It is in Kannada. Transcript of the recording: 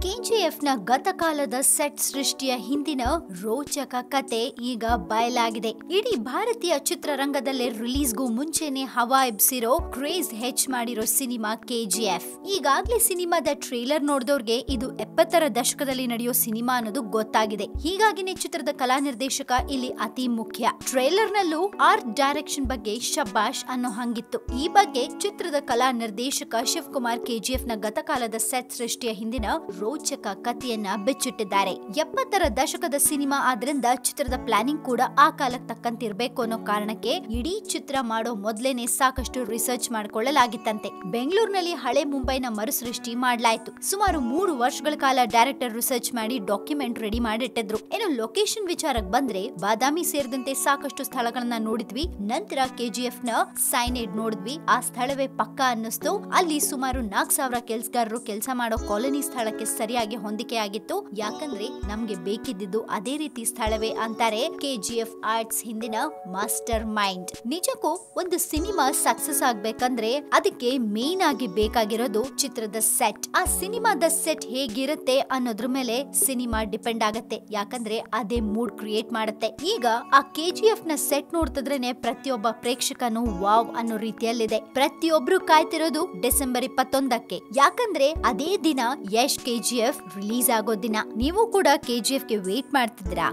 ಕೆಜಿಎಫ್ ನ ಗತಕಾಲದ ಸೆಟ್ ಸೃಷ್ಟಿಯ ಹಿಂದಿನ ರೋಚಕ ಕತೆ ಈಗ ಬಯಲಾಗಿದೆ. ಇಡೀ ಭಾರತೀಯ ಚಿತ್ರರಂಗದಲ್ಲೇ ರಿಲೀಸ್ಗೂ ಮುಂಚೆನೆ ಹವಾ ಎಬ್ಸಿರೋ ಕ್ರೇಜ್ ಹೆಚ್ಚ್ ಮಾಡಿರೋ ಸಿನಿಮಾ ಕೆಜಿಎಫ್. ಈಗಾಗ್ಲೇ ಸಿನಿಮಾದ ಟ್ರೇಲರ್ ನೋಡಿದವ್ರಿಗೆ ಇದು 70ರ ದಶಕದಲ್ಲಿ ನಡೆಯೋ ಸಿನಿಮಾ ಅನ್ನೋದು ಗೊತ್ತಾಗಿದೆ. ಹೀಗಾಗಿನೇ ಚಿತ್ರದ ಕಲಾ ನಿರ್ದೇಶಕ ಇಲ್ಲಿ ಅತಿ ಮುಖ್ಯ. ಟ್ರೇಲರ್ ನಲ್ಲೂ ಆರ್ಟ್ ಡೈರೆಕ್ಷನ್ ಬಗ್ಗೆ ಶಬ್ಬಾಷ್ ಅನ್ನೋ ಹಂಗಿತ್ತು. ಈ ಬಗ್ಗೆ ಚಿತ್ರದ ಕಲಾ ನಿರ್ದೇಶಕ ಶಿವಕುಮಾರ್ ಕೆಜಿಎಫ್ ನ ಗತಕಾಲದ ಸೆಟ್ ಸೃಷ್ಟಿಯ ಹಿಂದಿನ ರೋಚಕ ಕಥೆಯನ್ನ ಬಿಚ್ಚಿಟ್ಟಿದ್ದಾರೆ. 70ರ ದಶಕದ ಸಿನಿಮಾ ಆದ್ರಿಂದ ಚಿತ್ರದ ಪ್ಲಾನಿಂಗ್ ಕೂಡ ಆ ಕಾಲಕ್ಕೆ ತಕ್ಕಂತಿರ್ಬೇಕು ಅನ್ನೋ ಕಾರಣಕ್ಕೆ ಇಡೀ ಚಿತ್ರ ಮಾಡೋ ಮೊದ್ಲೇನೆ ಸಾಕಷ್ಟು ರಿಸರ್ಚ್ ಮಾಡ್ಕೊಳ್ಳಲಾಗಿತ್ತಂತೆ. ಬೆಂಗಳೂರಿನಲ್ಲಿ ಹಳೆ ಮುಂಬೈನ ಮರುಸೃಷ್ಟಿ ಮಾಡ್ಲಾಯ್ತು. ಸುಮಾರು 3 ವರ್ಷಗಳ ಕಾಲ ಡೈರೆಕ್ಟರ್ ರಿಸರ್ಚ್ ಮಾಡಿ ಡಾಕ್ಯುಮೆಂಟ್ ರೆಡಿ ಮಾಡಿಟ್ಟಿದ್ರು. ಇನ್ನು ಲೊಕೇಶನ್ ವಿಚಾರಕ್ಕೆ ಬಂದ್ರೆ ಬಾದಾಮಿ ಸೇರಿದಂತೆ ಸಾಕಷ್ಟು ಸ್ಥಳಗಳನ್ನ ನೋಡಿದ್ವಿ. ನಂತರ ಕೆಜಿಎಫ್ ನ ಸೈನೇಡ್ ನೋಡಿದ್ವಿ. ಆ ಸ್ಥಳವೇ ಪಕ್ಕಾ ಅನ್ನಿಸ್ತು. ಅಲ್ಲಿ ಸುಮಾರು 4000 ಕೆಲಸಗಾರರು ಕೆಲಸ ಮಾಡೋ ಕಾಲೋನಿ ಸ್ಥಳಕ್ಕೆ ಸರಿಯಾಗಿ ಹೊಂದಿಕೆ ಆಗಿತ್ತು. ಯಾಕಂದ್ರೆ ನಮ್ಗೆ ಬೇಕಿದ್ದು ಅದೇ ರೀತಿ ಸ್ಥಳವೇ ಅಂತಾರೆ ಕೆಜಿಎಫ್ ಆರ್ಟ್ಸ್ ಹಿಂದಿನ ಮಾಸ್ಟರ್ ಮೈಂಡ್. ನಿಜಕ್ಕೂ ಒಂದು ಸಿನಿಮಾ ಸಕ್ಸಸ್ ಆಗ್ಬೇಕಂದ್ರೆ ಅದಕ್ಕೆ ಮೇನ್ ಆಗಿ ಬೇಕಾಗಿರೋದು ಚಿತ್ರದ ಸೆಟ್. ಆ ಸಿನಿಮಾದ ಸೆಟ್ ಹೇಗಿರುತ್ತೆ ಅನ್ನೋದ್ರ ಮೇಲೆ ಸಿನಿಮಾ ಡಿಪೆಂಡ್ ಆಗತ್ತೆ. ಯಾಕಂದ್ರೆ ಅದೇ ಮೂಡ್ ಕ್ರಿಯೇಟ್ ಮಾಡುತ್ತೆ. ಈಗ ಆ ಕೆಜಿಎಫ್ ನ ಸೆಟ್ ನೋಡ್ತಿದ್ರೇನೆ ಪ್ರತಿಯೊಬ್ಬ ಪ್ರೇಕ್ಷಕನು ವಾವ್ ಅನ್ನೋ ರೀತಿಯಲ್ಲಿದೆ. ಪ್ರತಿಯೊಬ್ರು ಕಾಯ್ತಿರೋದು ಡಿಸೆಂಬರ್ 21ಕ್ಕೆ. ಯಾಕಂದ್ರೆ ಅದೇ ದಿನ ಯಶ್ ಕೆಜಿಎಫ್ ರಿಲೀಸ್ ಆಗೋ ದಿನ. ನೀವು ಕೂಡ ಕೆಜಿಎಫ್ ಗೆ ವೇಟ್ ಮಾಡ್ತಿದ್ರಾ?